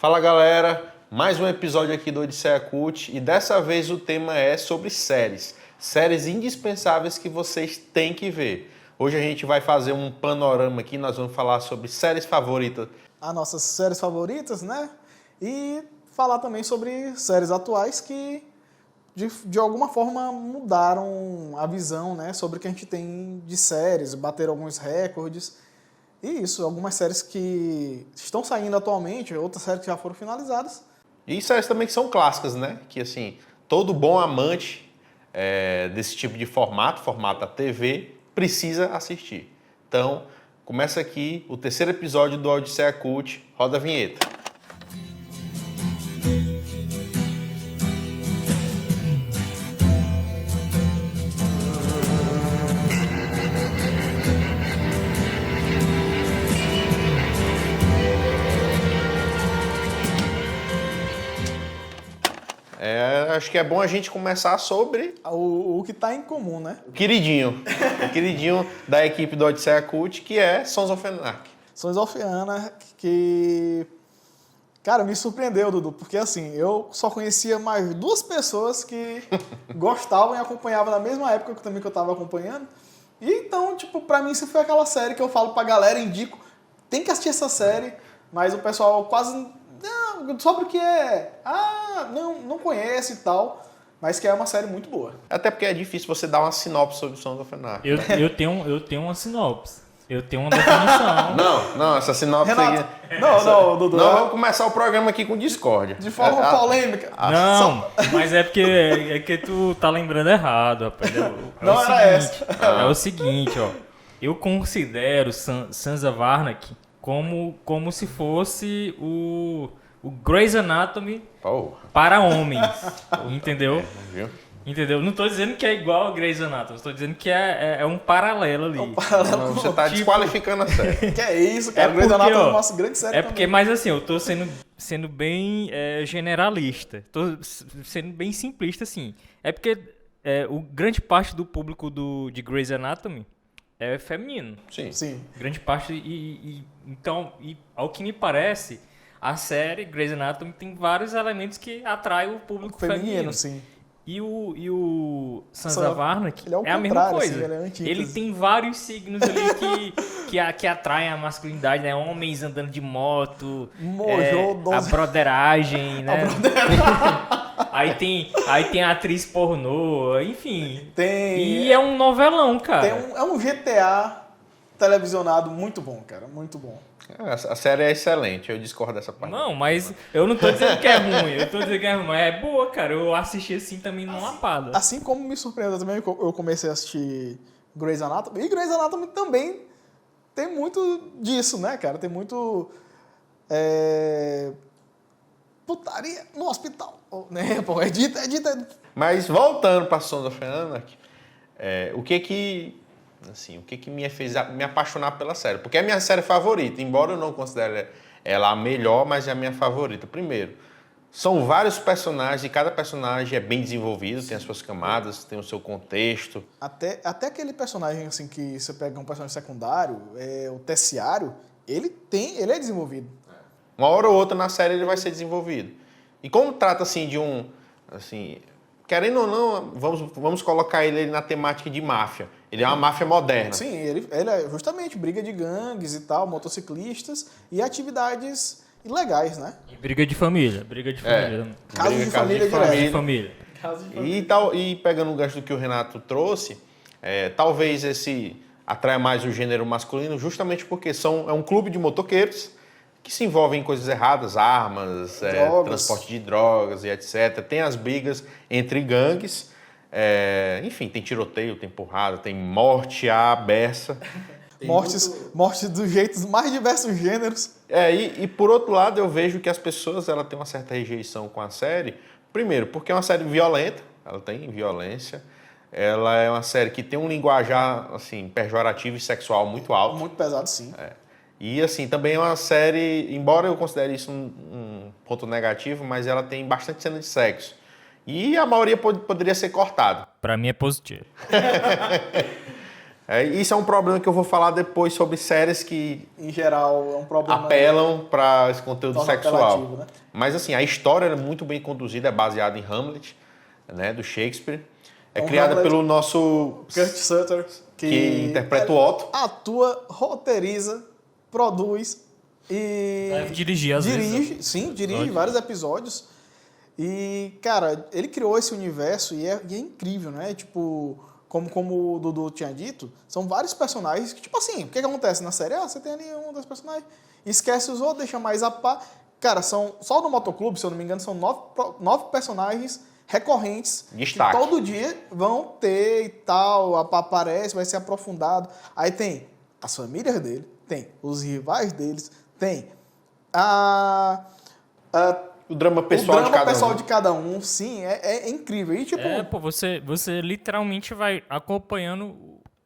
Fala galera, mais um episódio aqui do Odisseia Cult e dessa vez o tema é sobre séries. Séries indispensáveis que vocês têm que ver. Hoje a gente vai fazer um panorama aqui, nós vamos falar sobre séries favoritas. As nossas séries favoritas, né? E falar também sobre séries atuais que de alguma forma mudaram a visão, né, sobre o que a gente tem de séries, bateram alguns recordes. E isso, algumas séries que estão saindo atualmente, outras séries que já foram finalizadas. E séries também que são clássicas, né? Que assim, todo bom amante desse tipo de formato da TV, precisa assistir. Então, começa aqui o terceiro episódio do Odisseia Cult, roda a vinheta. Acho que é bom a gente começar sobre O que está em comum, né? o queridinho da equipe do Odisseia Cult, que é Sons of Anarchy. Sons of Anarchy, que... Cara, me surpreendeu, Dudu, porque assim, eu só conhecia mais duas pessoas que gostavam e acompanhavam na mesma época que eu estava acompanhando. E então, tipo, pra mim isso foi aquela série que eu falo pra galera, indico, tem que assistir essa série, mas o pessoal quase... Não, sobre o que é? Ah, não conhece e tal, mas que é uma série muito boa. Até porque é difícil você dar uma sinopse sobre Sons of Anarchy. Eu tenho uma sinopse. Eu tenho uma definição. Não, essa sinopse Renato, aí... não, Dudu. Não, vamos começar o programa aqui com discórdia. De forma polêmica. Não, mas é porque tu tá lembrando errado, rapaz. Não era essa. É o seguinte, ó. Eu considero Sons of Anarchy como se fosse o Grey's Anatomy Porra. para homens. Entendeu? Viu? Entendeu? Não tô dizendo que é igual a Grey's Anatomy, tô dizendo que é um paralelo ali. Você tá desqualificando a série. Que é isso, cara. É Grey's Anatomy é ó, uma grande série porque, mas assim, eu tô sendo bem generalista. Tô sendo bem simplista, assim. É porque grande parte do público de Grey's Anatomy é feminino. Sim. Grande parte. Então, ao que me parece, a série Grey's Anatomy tem vários elementos que atraem o público feminino. Sim. E o Sons of Anarchy ele é o é a mesma contrário, coisa. assim, ele é antítese. Ele tem vários signos ali que atraem a masculinidade, né? Homens andando de moto, a broderagem, né? Aí tem a atriz pornô, enfim. E é um novelão, cara. É um GTA televisionado muito bom, cara. Muito bom. A série é excelente, eu discordo dessa parte. Não, mas eu não tô dizendo que é ruim, eu tô dizendo que é ruim, mas é boa, cara. Eu assisti assim também numa lapada. Assim como me surpreendeu também, eu comecei a assistir Grey's Anatomy. E Grey's Anatomy também tem muito disso, né, cara? Tem muito... putaria no hospital. Né, pô, edita. Mas voltando para Sons of Anarchy, o que me fez me apaixonar pela série? Porque é a minha série favorita, embora eu não considere ela a melhor, mas é a minha favorita. Primeiro, são vários personagens e cada personagem é bem desenvolvido, tem as suas camadas, tem o seu contexto. Até aquele personagem assim que você pega um personagem secundário, o terciário, ele é desenvolvido. Uma hora ou outra na série ele vai ser desenvolvido. E como trata assim de querendo ou não, vamos colocar ele na temática de máfia. Ele é uma máfia moderna. Sim, ele é justamente briga de gangues e tal, motociclistas e atividades ilegais, né? E briga de família. Casos de família. E pegando o gancho do que o Renato trouxe, talvez esse atraia mais o gênero masculino justamente porque é um clube de motoqueiros que se envolvem em coisas erradas, armas, transporte de drogas e etc. Tem as brigas entre gangues, enfim, tem tiroteio, tem porrada, tem morte à beça. Mortes dos jeitos mais diversos gêneros. E por outro lado, eu vejo que as pessoas têm uma certa rejeição com a série. Primeiro, porque é uma série violenta, ela tem violência. Ela é uma série que tem um linguajar assim, pejorativo e sexual muito alto. Muito pesado, sim. E assim, também é uma série, embora eu considere isso um ponto negativo, mas ela tem bastante cena de sexo. E a maioria poderia ser cortada. Pra mim é positivo. Isso é um problema que eu vou falar depois sobre séries que Em geral, é um problema... apelam para esse conteúdo torna sexual. apelativo, né? Mas assim, a história é muito bem conduzida, é baseada em Hamlet, né, do Shakespeare. É criada Hamlet, pelo nosso... Kurt Sutter, que interpreta o Otto. Atua, roteiriza, produz e... Deve dirigir, às vezes. Sim, dirige vários episódios. E, cara, ele criou esse universo e é incrível, né? Tipo, como o Dudu tinha dito, são vários personagens que, tipo assim, o que acontece na série? Você tem ali um dos personagens, esquece os outros, deixa mais a pá. Cara, só no Motoclube, se eu não me engano, são 9 personagens recorrentes. Destaque. Que todo dia vão ter e tal, aparece, vai ser aprofundado. Aí tem as famílias dele, tem os rivais deles, tem O drama pessoal de cada um, sim, é incrível. E, tipo, pô, você literalmente vai acompanhando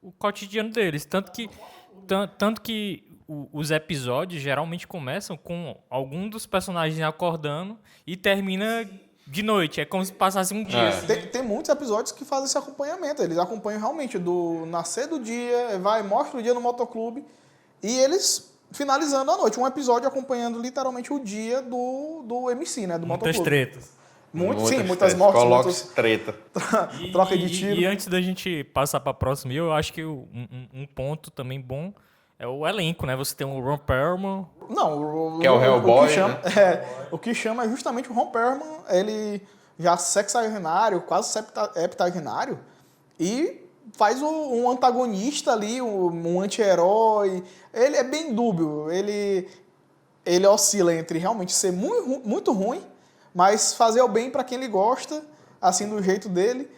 o cotidiano deles. Tanto que os episódios geralmente começam com algum dos personagens acordando e termina de noite. É como se passasse um dia. Assim. Tem muitos episódios que fazem esse acompanhamento. Eles acompanham realmente do nascer do dia, mostra o dia no motoclube e eles finalizando a noite. Um episódio acompanhando literalmente o dia do MC, né? Do Muitas motoclube. tretas. Muitas mortes. Coloca treta. Troca de tiro. E antes da gente passar para a próxima, eu acho que um ponto também bom é o elenco, né? Você tem o Ron Perlman. Não, que é o Hellboy, o que chama é justamente o Ron Perlman, ele já sexagenário, quase septagenário, e faz um antagonista ali, um anti-herói. Ele é bem dúbio, ele oscila entre realmente ser muito, muito ruim, mas fazer o bem para quem ele gosta, assim, do jeito dele.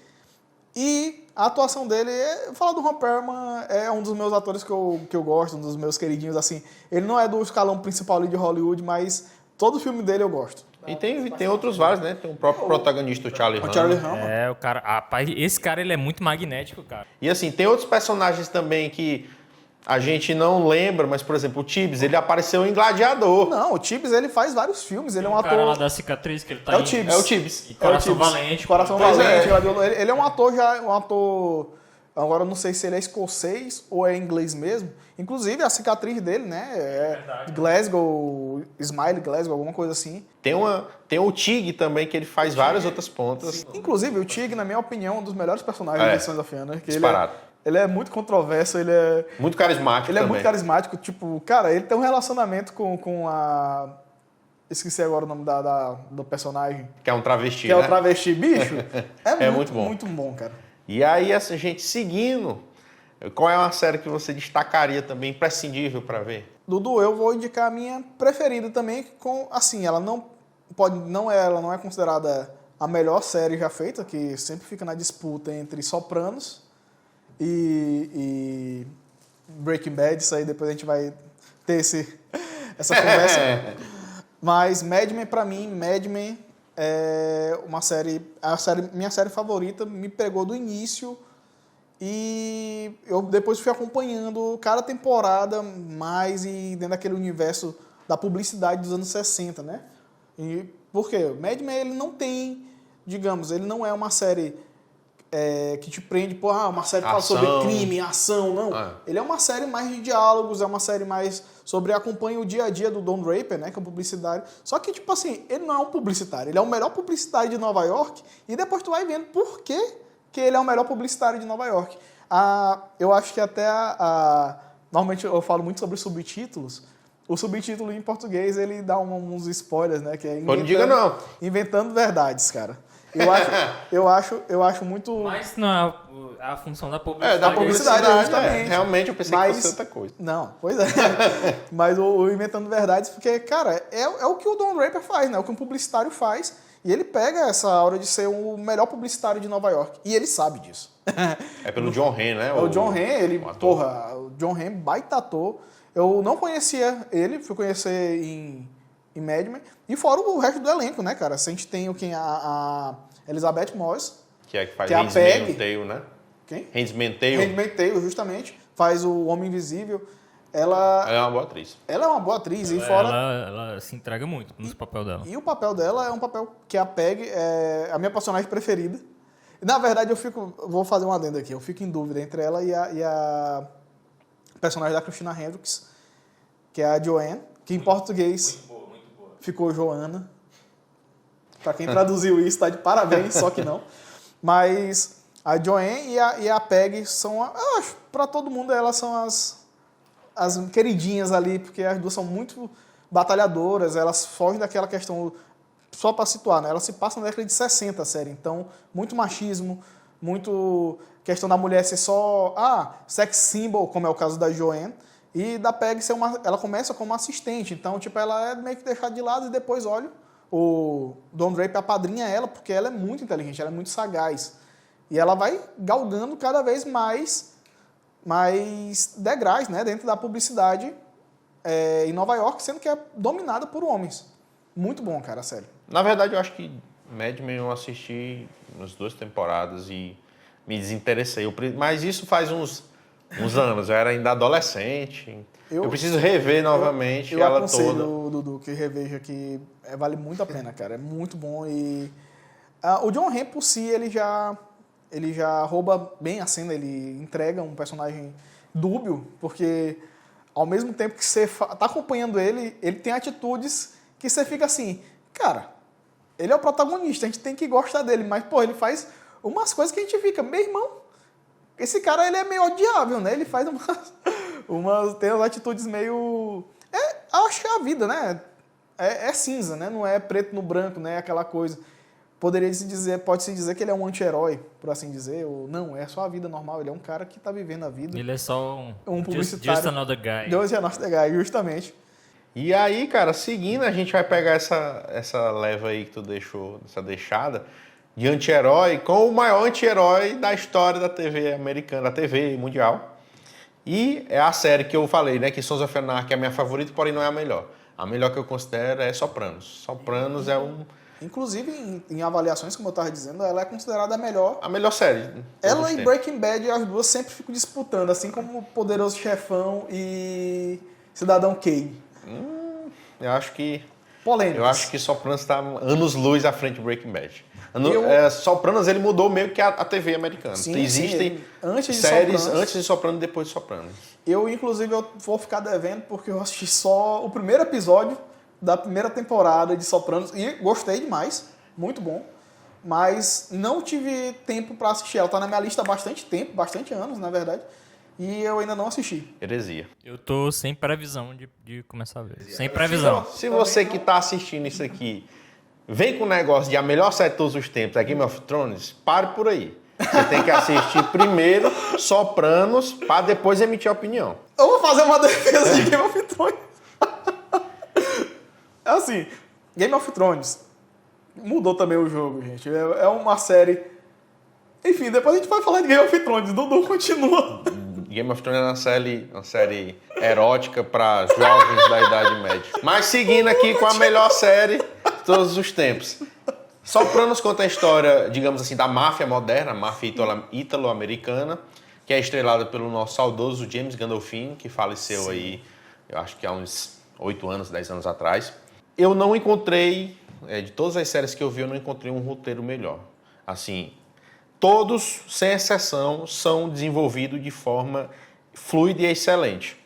E a atuação dele, falar do Ron Perlman, é um dos meus atores que eu gosto, um dos meus queridinhos, assim. Ele não é do escalão principal ali de Hollywood, mas todo filme dele eu gosto. E tem outros vários, né? Tem o próprio protagonista, o Charlie Hunnam. O cara... Rapaz, esse cara, ele é muito magnético, cara. E assim, tem outros personagens também que a gente não lembra, mas, por exemplo, o Tibbs, ele apareceu em Gladiador. Não, o Tibbs, ele faz vários filmes, ele é um O ator... cara lá da cicatriz que ele tá É o Tibbs. É o Tibbs. E Coração Valente. Coração Valente. Ele é um ator... Agora eu não sei se ele é escocês ou é inglês mesmo. Inclusive, a cicatriz dele, né? É Glasgow, Smile Glasgow, alguma coisa assim. Tem o Tig também, que ele faz várias outras pontas. Sim. Inclusive, o Tig, na minha opinião, é um dos melhores personagens de Sons of Anarchy. Disparado. Ele é muito controverso, ele é... Muito carismático Ele também. é muito carismático. Tipo, cara, ele tem um relacionamento com a... Esqueci agora o nome do personagem. Que é um travesti, Que é né? o travesti bicho. É muito bom. Muito bom, cara. E aí, essa gente seguindo, qual é uma série que você destacaria também, imprescindível para ver? Dudu, eu vou indicar a minha preferida também, assim, ela não é considerada a melhor série já feita, que sempre fica na disputa entre Sopranos e Breaking Bad, isso aí depois a gente vai ter essa conversa. Mas Mad Men, pra mim, é uma série, minha série favorita, me pegou do início e eu depois fui acompanhando cada temporada mais e dentro daquele universo da publicidade dos anos 60, né? E por quê? O Mad Men, ele não tem, digamos, ele não é uma série que te prende, uma série que fala sobre crime, ação, não. Ele é uma série mais de diálogos, é uma série mais sobre acompanha o dia a dia do Don Draper, né, que é um publicitário. Só que, tipo assim, ele não é um publicitário, ele é o melhor publicitário de Nova York e depois tu vai vendo por que ele é o melhor publicitário de Nova York. Eu acho que até normalmente eu falo muito sobre subtítulos. O subtítulo em português, ele dá uns spoilers, né, que é Não diga não. Inventando verdades, cara. Eu acho muito... Mas não é a função da publicidade. Da publicidade, justamente. Realmente eu pensei que fosse outra coisa. Não, pois é. Mas o Inventando Verdades, porque, cara, é o que o Don Draper faz, né? O que um publicitário faz. E ele pega essa aura de ser o melhor publicitário de Nova York. E ele sabe disso. É pelo John Hamm, né? O John Hamm, o John Hamm, baita ator. Eu não conhecia ele, fui conhecer em Mad Men. E fora o resto do elenco, né, cara? A gente tem a Elizabeth Moss. Que é que faz Handmaid's Tale, né? Quem? Handmaid's Tale. Handmaid's Tale, justamente. Faz o Homem Invisível. Ela é uma boa atriz. Ela é uma boa atriz. E fora... ela se entrega muito no papel dela. E o papel dela é um papel que a Peg é a minha personagem preferida. Na verdade, vou fazer um adendo aqui, eu fico em dúvida entre ela e a personagem da Christina Hendricks, que é a Joanne, que em português Muito boa. ficou Joana. Pra quem traduziu isso, tá de parabéns, só que não. Mas a Joanne e a Peg são, eu acho, pra todo mundo elas são as queridinhas ali, porque as duas são muito batalhadoras, elas fogem daquela questão, só pra situar, né? Elas se passam na década de 60, a série, então muito machismo, muito questão da mulher ser só, sex symbol, como é o caso da Joanne, e da Peg ser ela começa como assistente, então tipo, ela é meio que deixada de lado e depois, olha, o Don Draper apadrinha ela porque ela é muito inteligente, ela é muito sagaz. E ela vai galgando cada vez mais degraus, né, dentro da publicidade em Nova York, sendo que é dominada por homens. Muito bom, cara, a série. Na verdade, eu acho que Mad Men eu assisti umas 2 temporadas e me desinteressei. Mas isso faz uns anos, eu era ainda adolescente. Eu preciso rever novamente ela toda. Eu aconselho, Dudu, que reveja, que vale muito a pena, cara. É muito bom. E o John Hamm, por si, ele já rouba bem a cena, ele entrega um personagem dúbio, porque ao mesmo tempo que você tá acompanhando ele tem atitudes que você fica assim, cara, ele é o protagonista, a gente tem que gostar dele, mas, pô, ele faz umas coisas que a gente fica, meu irmão, esse cara, ele é meio odiável, né? Ele faz tem umas atitudes meio... acho que é a vida, né? É cinza, né? Não é preto no branco, né? Aquela coisa. Pode-se dizer que ele é um anti-herói, por assim dizer, ou não, é só a vida normal, ele é um cara que tá vivendo a vida. Ele é só um publicitário. Just another guy. Just another guy, justamente. E aí, cara, seguindo, a gente vai pegar essa leva aí que tu deixou, essa deixada, de anti-herói, com o maior anti-herói da história da TV americana, da TV mundial. E é a série que eu falei, né, que Sons of Anarchy é a minha favorita, porém não é a melhor. A melhor que eu considero é Sopranos. Sopranos é um... Inclusive, em avaliações, como eu estava dizendo, ela é considerada a melhor série. Ela e Breaking Bad, as duas sempre ficam disputando, assim como Poderoso Chefão e Cidadão Kane. Eu acho que... Polêmicas. Eu acho que Sopranos está anos-luz à frente de Breaking Bad. Sopranos, ele mudou meio que a TV americana. Sim, existem antes de séries Sopranos, antes de Sopranos e depois de Sopranos. Inclusive, eu vou ficar devendo porque eu assisti só o primeiro episódio da primeira temporada de Sopranos e gostei demais, muito bom, mas não tive tempo para assistir. Ela tá na minha lista há bastante tempo, bastante anos, na verdade, e eu ainda não assisti. Heresia. Eu tô sem previsão de começar a ver. Sem previsão. Se você que tá assistindo isso aqui vem com o negócio de a melhor série de todos os tempos, é Game of Thrones, pare por aí. Você tem que assistir primeiro Sopranos para depois emitir a opinião. Eu vou fazer uma defesa de Game of Thrones. Assim, Game of Thrones mudou também o jogo, gente. É uma série... Enfim, depois a gente vai falar de Game of Thrones. Dudu continua. Game of Thrones é uma série erótica para jovens da Idade Média. Mas seguindo aqui com a melhor série de todos os tempos. Sopranos conta a história, digamos assim, da máfia moderna, a máfia ítalo-americana, que é estrelada pelo nosso saudoso James Gandolfini, que faleceu aí, eu acho que há uns 8 anos, 10 anos atrás. Eu não encontrei, de todas as séries que eu vi, eu não encontrei um roteiro melhor. Assim, todos, sem exceção, são desenvolvidos de forma fluida e excelente.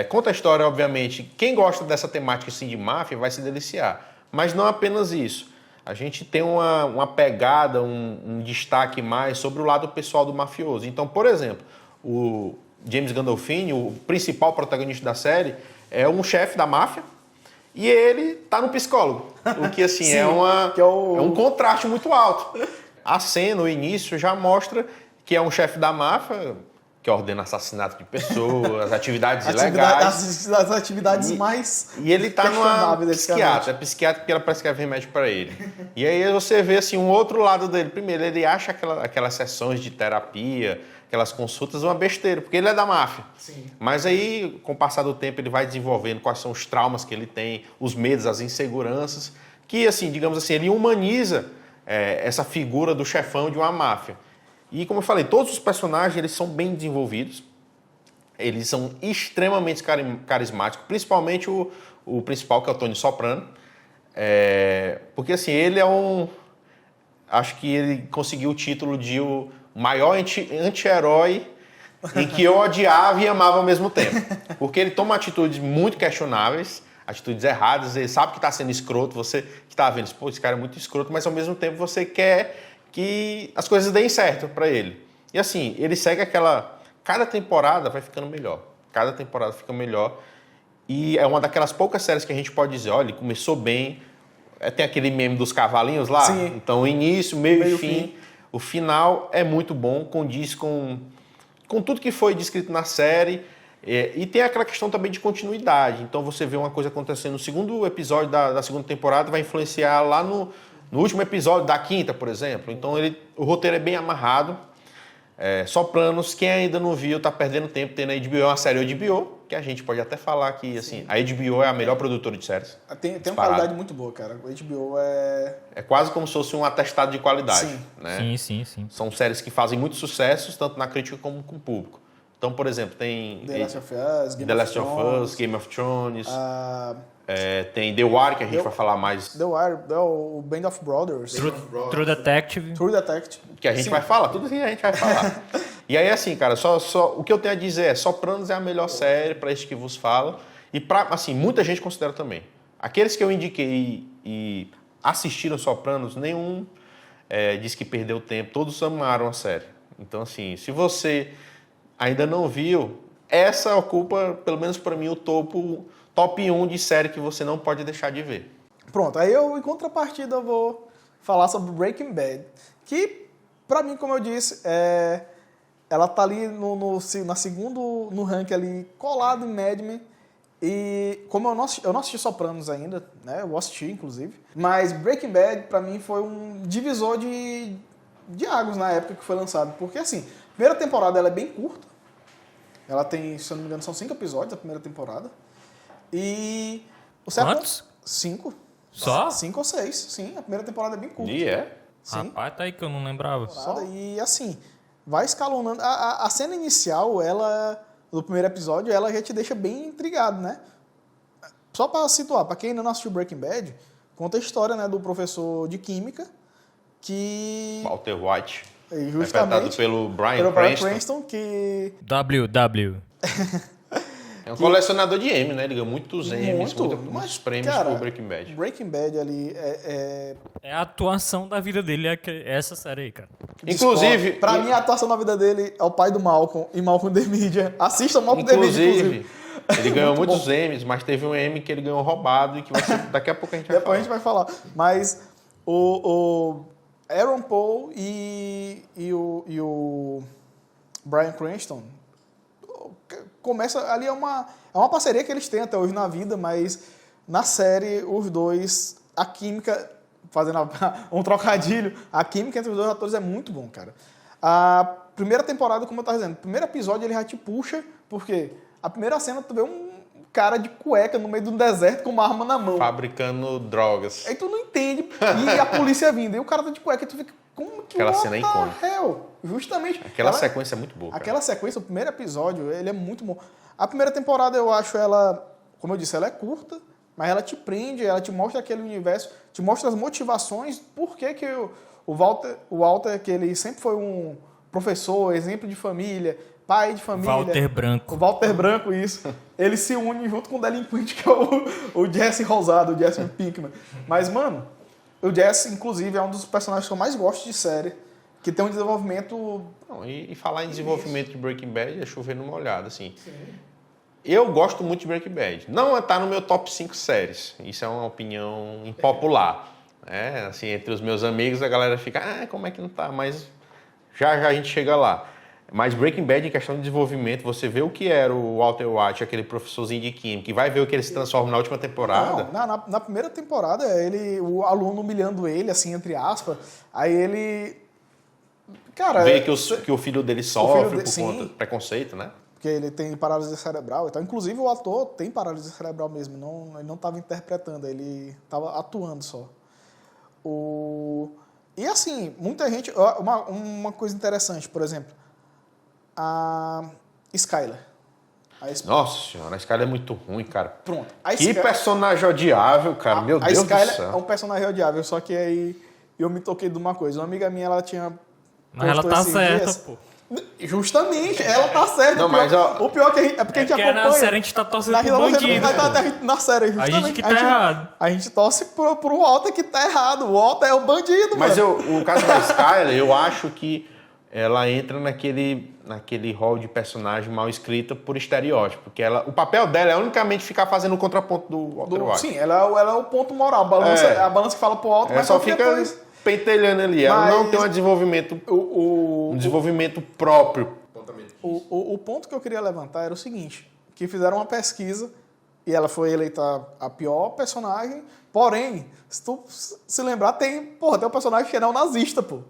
Conta a história, obviamente, quem gosta dessa temática assim, de máfia vai se deliciar. Mas não apenas isso. A gente tem uma pegada, um destaque mais sobre o lado pessoal do mafioso. Então, por exemplo, o James Gandolfini, o principal protagonista da série, é um chefe da máfia e ele tá no psicólogo. O que, assim, Sim, é um contraste muito alto. A cena, o início, já mostra que é um chefe da máfia que ordena assassinato de pessoas, atividades ilegais. As atividades mais E ele tá numa psiquiatra. desse É psiquiatra porque ela prescreve remédio para ele. E aí você vê assim, um outro lado dele. Primeiro, ele acha aquelas sessões de terapia, aquelas consultas uma besteira, porque ele é da máfia. Sim. Mas aí, com o passar do tempo, ele vai desenvolvendo quais são os traumas que ele tem, os medos, as inseguranças, que, assim, digamos assim, ele humaniza essa figura do chefão de uma máfia. E, como eu falei, todos os personagens eles são bem desenvolvidos, eles são extremamente carismáticos, principalmente o principal, que é o Tony Soprano, porque, assim, ele é acho que ele conseguiu o título de o maior anti-herói em que eu odiava e amava ao mesmo tempo. Porque ele toma atitudes muito questionáveis, atitudes erradas, ele sabe que está sendo escroto, você que está vendo, pô, esse cara é muito escroto, mas ao mesmo tempo você quer que as coisas deem certo para ele. E assim, ele segue cada temporada vai ficando melhor. Cada temporada fica melhor. E é uma daquelas poucas séries que a gente pode dizer, olha, ele começou bem. Tem aquele meme dos cavalinhos lá. Sim. Então, início, meio e fim. O final é muito bom, condiz com tudo que foi descrito na série. E tem aquela questão também de continuidade. Então, você vê uma coisa acontecendo no segundo episódio da segunda temporada, vai influenciar lá no último episódio da quinta, por exemplo. Então, o roteiro é bem amarrado. Sopranos, quem ainda não viu, tá perdendo tempo. Tem na HBO uma série HBO, que a gente pode até falar que assim, a HBO é a melhor produtora de séries. Tem uma qualidade muito boa, cara. O HBO é quase como se fosse um atestado de qualidade. Sim. Né? Sim. São séries que fazem muitos sucessos, tanto na crítica como com o público. Então, por exemplo, tem The Last of Us, Game of Thrones, tem The Wire, que a gente vai falar mais. The Wire, o Band of Brothers. True Detective. Que a gente vai falar, tudo que a gente vai falar. E aí, assim, cara, só o que eu tenho a dizer é Sopranos é a melhor série para isso que vos falo. E, assim, muita gente considera também. Aqueles que eu indiquei e assistiram Sopranos, nenhum disse que perdeu tempo. Todos amaram a série. Então, assim, se você ainda não viu, essa ocupa, pelo menos para mim, o top 1 de série que você não pode deixar de ver. Pronto, aí em contrapartida, eu vou falar sobre Breaking Bad, que, pra mim, como eu disse, ela tá ali no ranking ali, colado em Mad Men, e como eu não assisti Sopranos ainda, né, eu vou assistir, inclusive, mas Breaking Bad, pra mim, foi um divisor de águas na época que foi lançado, porque, assim, a primeira temporada ela é bem curta, ela tem, se eu não me engano, são 5 episódios a primeira temporada, e... Quantos? 5. Só? 5 ou 6, sim. A primeira temporada é bem curta. E Sim. Rapaz, tá aí que eu não lembrava. E assim, vai escalonando. A cena inicial, do primeiro episódio, ela já te deixa bem intrigado, né? Só pra situar, pra quem ainda não assistiu Breaking Bad, conta a história, né, do professor de química que... Walter White. Justamente. Interpretado pelo Brian Cranston. Cranston, que... WW. É um colecionador de M, né? Ele ganhou muitos M's, muitos prêmios por Breaking Bad. Breaking Bad ali É a atuação da vida dele, essa série aí, cara. Inclusive... Pra mim, a atuação da vida dele é o pai do Malcolm e Malcolm the Media. Assista o Malcolm the Media, inclusive. Ele ganhou muitos M's, mas teve um M que ele ganhou roubado e que daqui a pouco a gente vai falar. Depois a gente vai falar. Mas o Aaron Paul e o Bryan Cranston começa ali, é uma parceria que eles têm até hoje na vida, mas na série os dois, a química, fazendo um trocadilho, a química entre os dois atores é muito bom, cara. A primeira temporada, como eu tava dizendo, o primeiro episódio ele já te puxa, porque a primeira cena tu vê um cara de cueca no meio do deserto com uma arma na mão. Fabricando drogas. Aí tu não entende, e a polícia vindo, e o cara tá de cueca, e tu fica, como que aquela cena é icônica. Justamente. Aquela sequência é muito boa. Aquela sequência, o primeiro episódio, ele é muito bom. A primeira temporada, eu acho ela, como eu disse, ela é curta, mas ela te prende, ela te mostra aquele universo, te mostra as motivações, por que o Walter, que ele sempre foi um professor, exemplo de família, pai de família. Walter Branco. O Walter Branco, isso. Ele se une junto com o delinquente, que é o Jesse Rosado, o Jesse Pinkman. Mas, mano, o Jesse, inclusive, é um dos personagens que eu mais gosto de série, que tem um desenvolvimento... Não, e falar em desenvolvimento de Breaking Bad é chover numa olhada, assim. Sim. Eu gosto muito de Breaking Bad. Não está no meu top 5 séries. Isso é uma opinião impopular. Assim, entre os meus amigos, a galera fica, como é que não tá? Mas já a gente chega lá. Mas Breaking Bad, em questão de desenvolvimento, você vê o que era o Walter White, aquele professorzinho de química, e vai ver o que ele se transforma na última temporada. Não, na primeira temporada, o aluno humilhando ele, assim, entre aspas, aí ele... Cara, vê que o filho dele sofre por conta do preconceito, né? Porque ele tem paralisia cerebral. Então, inclusive, o ator tem paralisia cerebral mesmo. Ele não estava interpretando, ele estava atuando só. E assim, muita gente... Uma coisa interessante, por exemplo, a Skyler. Nossa senhora, a Skyler é muito ruim, cara. Pronto. Que personagem odiável, cara. Meu Deus do céu. A Skyler é um personagem odiável, só que aí e eu me toquei de uma coisa. Uma amiga minha, ela tinha... Mas ela tá certa, pô. Justamente, ela tá certa. Não, mas, ó, o pior é porque a gente acompanha. Na série a gente tá torcendo pro bandido. Na série, A justamente. gente que tá errado. A gente torce pro Walter que tá errado. O Walter é o bandido, Mas mano. o caso da Skyler, eu acho que ela entra naquele rol de personagem mal escrita por estereótipo. Porque o papel dela é unicamente ficar fazendo o contraponto do Walter White. Sim, ela é o ponto moral. A balança que fala pro Walter, Ela mas só fica depois... pentelhando ali. Ela não tem um desenvolvimento, um desenvolvimento próprio. O ponto que eu queria levantar era o seguinte, que fizeram uma pesquisa e ela foi eleita a pior personagem, porém, se tu se lembrar, tem um personagem que é neonazista, pô.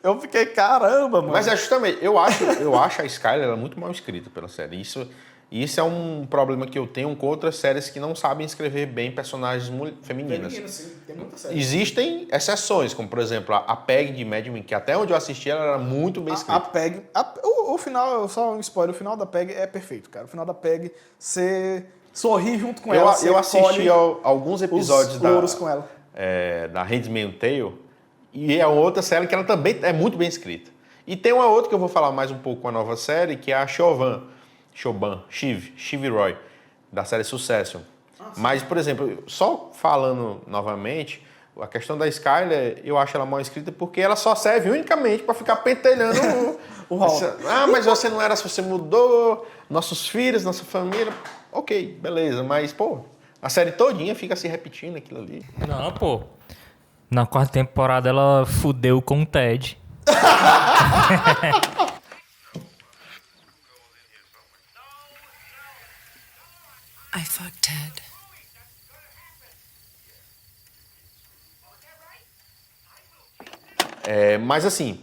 Eu fiquei, caramba, mano. Mas é justamente, eu acho a Skyler ela muito mal escrita pela série. Isso é um problema que eu tenho com outras séries que não sabem escrever bem personagens femininas. Sim, tem muita série. Existem exceções, como por exemplo a Peg de Mad Men, que até onde eu assisti ela era muito bem escrita. A Peg, o final, só um spoiler, o final da Peg é perfeito, cara. O final da Peg, você sorri junto com ela. Eu assisti alguns episódios com ela. Da Handmaid's Tale, e é outra série que ela também é muito bem escrita. E tem uma outra que eu vou falar mais um pouco com a nova série, que é a Shiv Roy, da série Succession. Mas, por exemplo, só falando novamente, a questão da Skyler, eu acho ela mal escrita porque ela só serve unicamente para ficar pentelhando o rol. Mas você não era se você mudou, nossos filhos, nossa família. Ok, beleza, mas, pô, a série todinha fica se repetindo aquilo ali. Não, pô. Na quarta temporada ela fudeu com o Ted. I fucked Ted. Mas assim,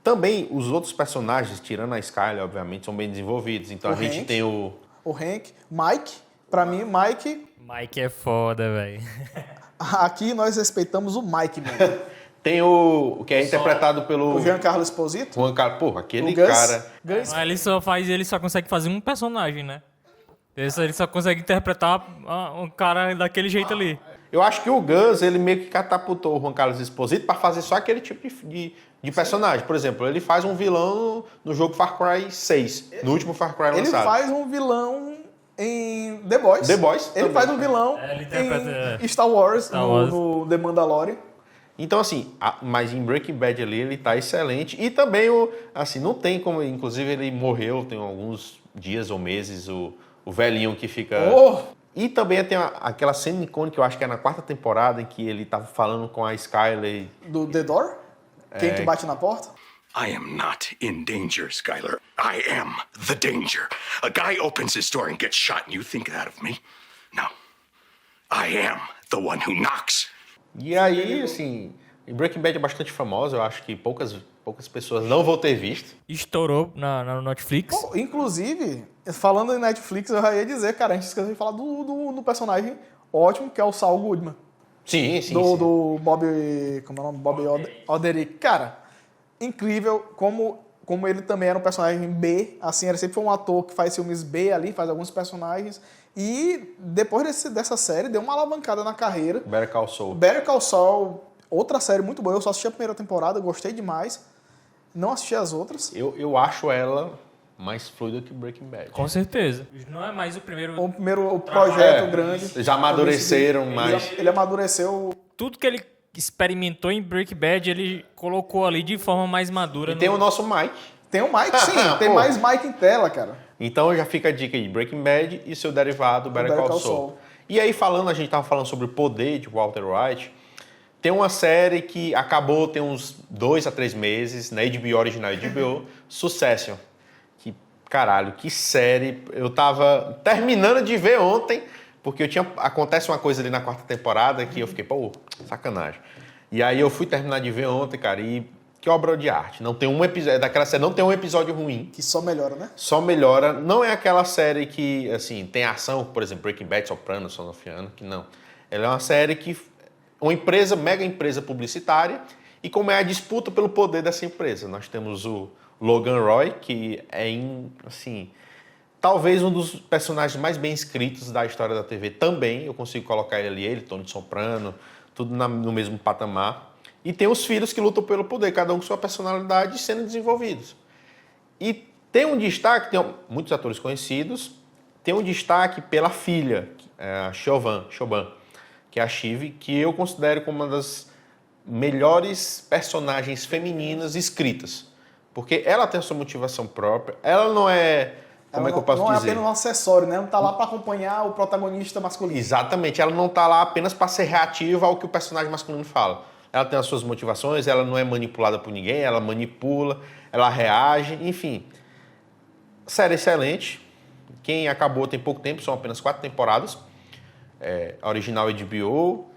também os outros personagens, tirando a Skyler, obviamente, são bem desenvolvidos. Então a gente tem o Hank, Mike, pra mim, Mike... Mike é foda, velho. Aqui nós respeitamos o Mike, mano. Tem o que é interpretado pelo... O Giancarlo Esposito. Porra, aquele o Gus, cara... Gus. Ele só consegue fazer um personagem, né? Ele só consegue interpretar um cara daquele jeito ali. Eu acho que o Gus, ele meio que catapultou o Juan Carlos Esposito para fazer só aquele tipo de personagem. Por exemplo, ele faz um vilão no jogo Far Cry 6, no último Far Cry lançado. Ele faz um vilão em The Boys. The Boys Ele também. faz um vilão em Star Wars, no The Mandalorian. Então, assim, mas em Breaking Bad ali ele tá excelente. E também, assim, não tem como... Inclusive, ele morreu tem alguns dias ou meses, o velhinho que fica... E também tem aquela cena icônica, que eu acho que é na quarta temporada, em que ele tava falando com a Skyler. Do The Door? Quem que bate na porta? I am not in danger, Skyler. I am the danger. A guy opens his door and gets shot, and you think that of me? No. I am the one who knocks. E aí, assim, Breaking Bad é bastante famosa, eu acho que poucas pessoas não vão ter visto. Estourou na Netflix. Pô, inclusive, falando em Netflix, eu já ia dizer, cara, a gente esqueceu de falar do personagem ótimo, que é o Saul Goodman. Sim. Do Bob... Como é o nome? Bob Oderick. Cara, incrível como ele também era um personagem B, assim, ele sempre foi um ator que faz filmes B ali, faz alguns personagens. E depois dessa série, deu uma alavancada na carreira. Better Call Saul. Better Call Saul, outra série muito boa. Eu só assisti a primeira temporada, gostei demais. Não assisti as outras. Eu acho ela mais fluida que Breaking Bad. Com certeza. Não é mais o primeiro... O projeto grande. Eles já amadureceram mais. Ele amadureceu... Tudo que ele experimentou em Breaking Bad, ele colocou ali de forma mais madura. E tem o nosso Mike. Tem o Mike, sim. Tem mais Mike em tela, cara. Então já fica a dica aí, Breaking Bad e seu derivado, Better Call Saul. E aí a gente tava falando sobre o poder de Walter White. Tem uma série que acabou tem uns 2 a 3 meses, na HBO original HBO, Succession. Que, caralho, que série. Eu tava terminando de ver ontem, porque acontece uma coisa ali na quarta temporada que eu fiquei, pô, sacanagem. E aí eu fui terminar de ver ontem, cara, e que obra de arte. Não tem um episódio, daquela série não tem um episódio ruim. Que só melhora, né? Só melhora. Não é aquela série que, assim, tem ação, por exemplo, Breaking Bad, Sopranos, Son of Anarchy, que não. Ela é uma série que... Uma empresa, mega empresa publicitária, e como é a disputa pelo poder dessa empresa. Nós temos o Logan Roy, que é, assim... Talvez um dos personagens mais bem escritos da história da TV também. Eu consigo colocar ele ali, Tony Soprano, tudo no mesmo patamar. E tem os filhos que lutam pelo poder, cada um com sua personalidade sendo desenvolvidos. E tem um destaque, tem muitos atores conhecidos, tem um destaque pela filha, a Chauvin, que é a Shiv, que eu considero como uma das melhores personagens femininas escritas. Porque ela tem a sua motivação própria, ela não é... Como é que eu posso dizer? Não é apenas um acessório, né? Não tá lá para acompanhar o protagonista masculino. Exatamente, ela não tá lá apenas para ser reativa ao que o personagem masculino fala. Ela tem as suas motivações, ela não é manipulada por ninguém, ela manipula, ela reage, enfim. Série excelente. Quem acabou tem pouco tempo, são apenas 4 temporadas. A original HBO.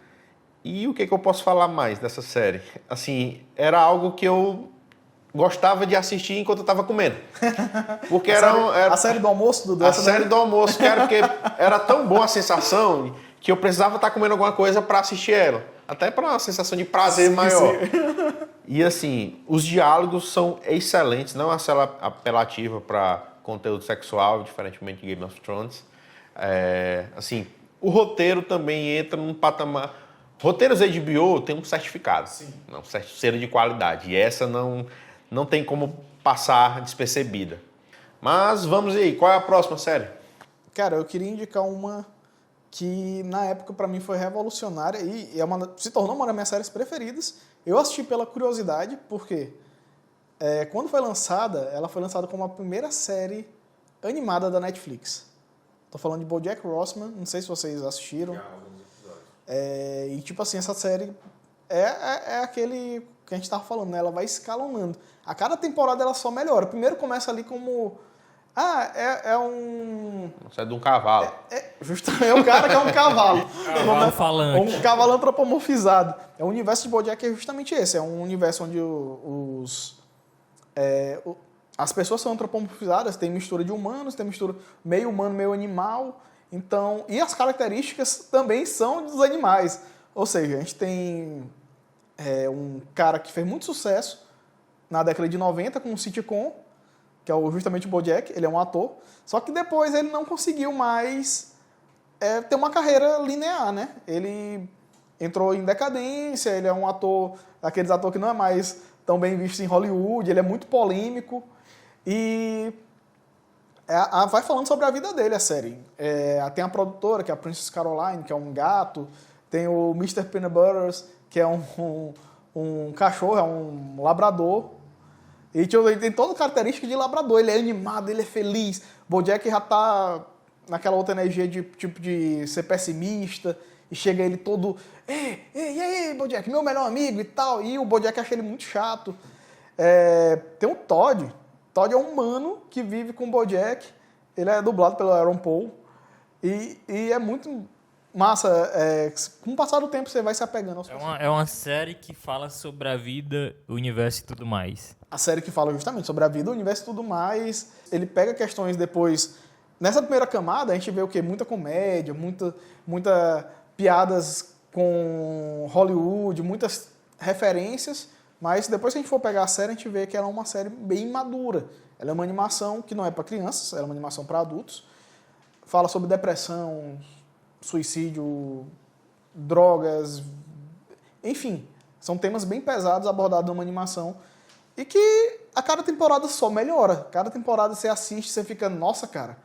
E o que eu posso falar mais dessa série? Assim, era algo que eu gostava de assistir enquanto eu estava comendo. Porque a série do almoço, Dudu? A série do almoço, cara, porque era tão boa a sensação que eu precisava estar comendo alguma coisa para assistir ela. Até para uma sensação de prazer maior. E assim, os diálogos são excelentes, não é uma série apelativa para conteúdo sexual, diferentemente de Game of Thrones. Assim, o roteiro também entra num patamar... Roteiros HBO tem um certificado, um selo de qualidade, e essa não tem como passar despercebida. Mas vamos aí, qual é a próxima série? Cara, eu queria indicar uma que na época para mim foi revolucionária e se tornou uma das minhas séries preferidas. Eu assisti pela curiosidade, porque quando foi lançada, ela foi lançada como a primeira série animada da Netflix. Tô falando de BoJack Horseman, não sei se vocês assistiram. E tipo assim, essa série é aquele que a gente tava falando, né? Ela vai escalonando. A cada temporada ela só melhora. Primeiro começa ali como... Sai de um cavalo. Justamente, é o cara que é um cavalo. Cavalo falante. Um cavalo antropomorfizado. O universo de BoJack é justamente esse. É um universo onde as pessoas são antropomorfizadas, tem mistura de humanos, tem mistura meio humano, meio animal. Então, e as características também são dos animais. Ou seja, a gente tem um cara que fez muito sucesso na década de 90 com um sitcom, que é justamente o BoJack, ele é um ator, só que depois ele não conseguiu mais ter uma carreira linear, né? Ele entrou em decadência, ele é um ator, aqueles atores que não é mais tão bem visto em Hollywood, ele é muito polêmico, e vai falando sobre a vida dele, a série. Tem a produtora, que é a Princess Caroline, que é um gato, tem o Mr. Peanut Butters, que é um cachorro, é um labrador. E ele tem toda a característica de labrador. Ele é animado, ele é feliz. BoJack já tá naquela outra energia de ser pessimista. E chega ele todo... Ei, e aí, BoJack, meu melhor amigo e tal. E o BoJack acha ele muito chato. Tem o Todd. Todd é um humano que vive com o BoJack. Ele é dublado pelo Aaron Paul. E é muito... massa, com o passar do tempo você vai se apegando aos personagens. É uma série que fala sobre a vida, o universo e tudo mais. A série que fala justamente sobre a vida, o universo e tudo mais. Ele pega questões depois... Nessa primeira camada, a gente vê o quê? Muita comédia, muita piadas com Hollywood, muitas referências. Mas depois que a gente for pegar a série, a gente vê que ela é uma série bem madura. Ela é uma animação que não é para crianças, ela é uma animação para adultos. Fala sobre depressão, suicídio, drogas, enfim, são temas bem pesados abordados numa animação e que a cada temporada só melhora. Cada temporada você assiste, você fica, nossa, cara,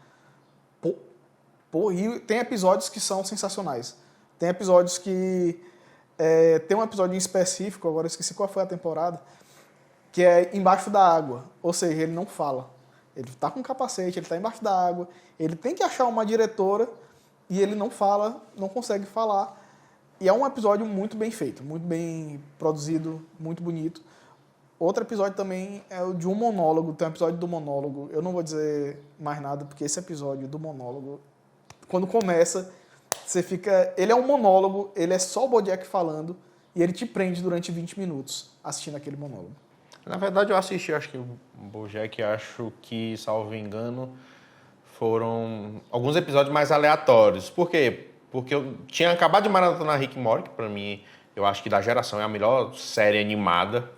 e tem episódios que são sensacionais. Tem episódios que... tem um episódio em específico, agora eu esqueci qual foi a temporada, que é embaixo da água, ou seja, ele não fala. Ele está com capacete, ele está embaixo da água, ele tem que achar uma diretora e ele não fala, não consegue falar. E é um episódio muito bem feito, muito bem produzido, muito bonito. Outro episódio também é o de um monólogo, tem um episódio do monólogo. Eu não vou dizer mais nada, porque esse episódio do monólogo, quando começa, você fica... Ele é um monólogo, ele é só o BoJack falando, e ele te prende durante 20 minutos assistindo aquele monólogo. Na verdade, eu assisti, acho que o BoJack, acho que, salvo engano, foram alguns episódios mais aleatórios. Por quê? Porque eu tinha acabado de maratonar Rick and Morty, que pra mim, eu acho que da geração é a melhor série animada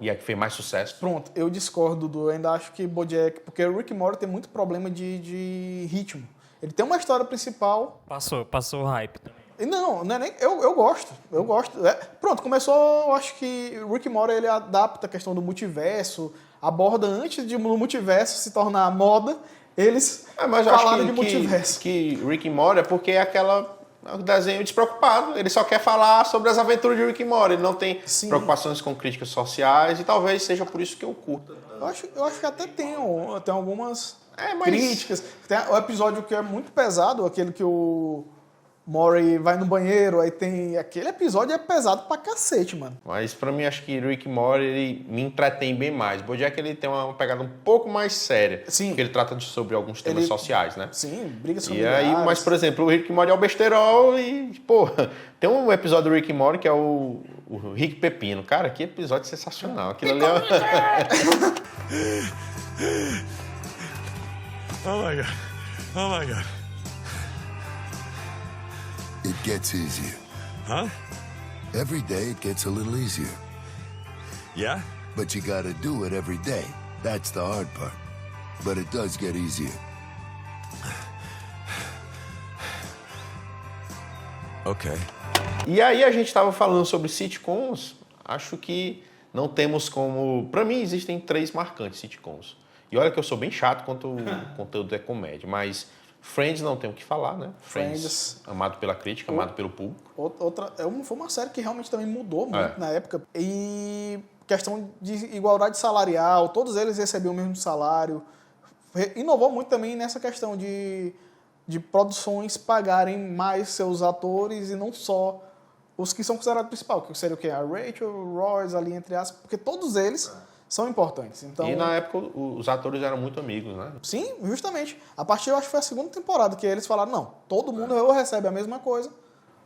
e a que fez mais sucesso. Pronto, eu discordo eu ainda acho que BoJack, porque o Rick and Morty tem muito problema de ritmo. Ele tem uma história principal... Passou o hype também. Não é nem... Eu gosto. Pronto, começou, eu acho que Rick and Morty, ele adapta a questão do multiverso, aborda antes de no multiverso se tornar moda, eles Mas eu falaram de acho multiverso. que Rick and Morty é porque é um desenho despreocupado. Ele só quer falar sobre as aventuras de Rick and Morty. Ele não tem preocupações com críticas sociais e talvez seja por isso que eu curto. Eu acho que até tem algumas mas... críticas. Tem o episódio que é muito pesado, aquele que o Morty vai no banheiro, aí tem... Aquele episódio é pesado pra cacete, mano. Mas pra mim, acho que Rick and Morty, ele me entretém bem mais. BoJack, ele tem uma pegada um pouco mais séria. Sim. Porque ele trata sobre alguns temas sociais, né? Sim, brigas E familiares. aí, mas, por exemplo, o Rick and Morty é o besterol e, pô, tem um episódio do Rick and Morty que é o Rick Pepino. Cara, que episódio sensacional. Aquilo ali é... Oh my God. Oh my God. It gets easier. Huh? Every day it gets a little easier. Yeah? But you gotta do it every day. That's the hard part. But it does get easier. Okay. E aí a gente tava falando sobre sitcoms. Acho que não temos como... Pra mim, existem 3 marcantes sitcoms. E olha que eu sou bem chato quanto o conteúdo é comédia, mas Friends não tem o que falar, né? Friends amado pela crítica, amado pelo público. Foi uma série que realmente também mudou muito na época. E questão de igualdade salarial, todos eles recebiam o mesmo salário. Inovou muito também nessa questão de produções pagarem mais seus atores e não só os que são considerados principal, que seria o quê? A Rachel, o Royce ali, entre aspas, porque todos eles... são importantes. Então, e na época os atores eram muito amigos, né? Sim, justamente. A partir, eu acho que foi a segunda temporada que eles falaram, não, todo mundo recebe a mesma coisa.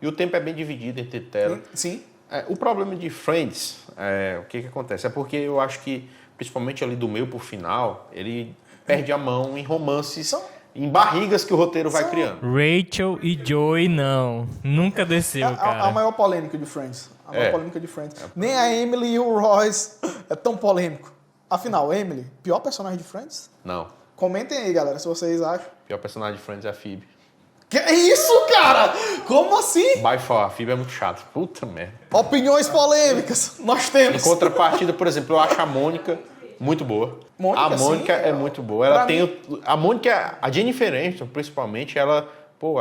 E o tempo é bem dividido entre tela. Sim. O problema de Friends, o que acontece? É porque eu acho que, principalmente ali do meio pro final, ele perde a mão em romances, em barrigas que o roteiro vai criando. Rachel e Joey, não. Nunca desceu, cara. A maior polêmica de Friends. Nem a Emily e o Royce é tão polêmico. Afinal, Emily, pior personagem de Friends? Não. Comentem aí, galera, se vocês acham. O pior personagem de Friends é a Phoebe. Que isso, cara? Como assim? By far, a Phoebe é muito chata. Puta merda. Opiniões polêmicas, nós temos. Em contrapartida, por exemplo, eu acho a Mônica muito boa. A Mônica é muito boa. Ela tem a Mônica, a Jennifer Aniston, principalmente, ela,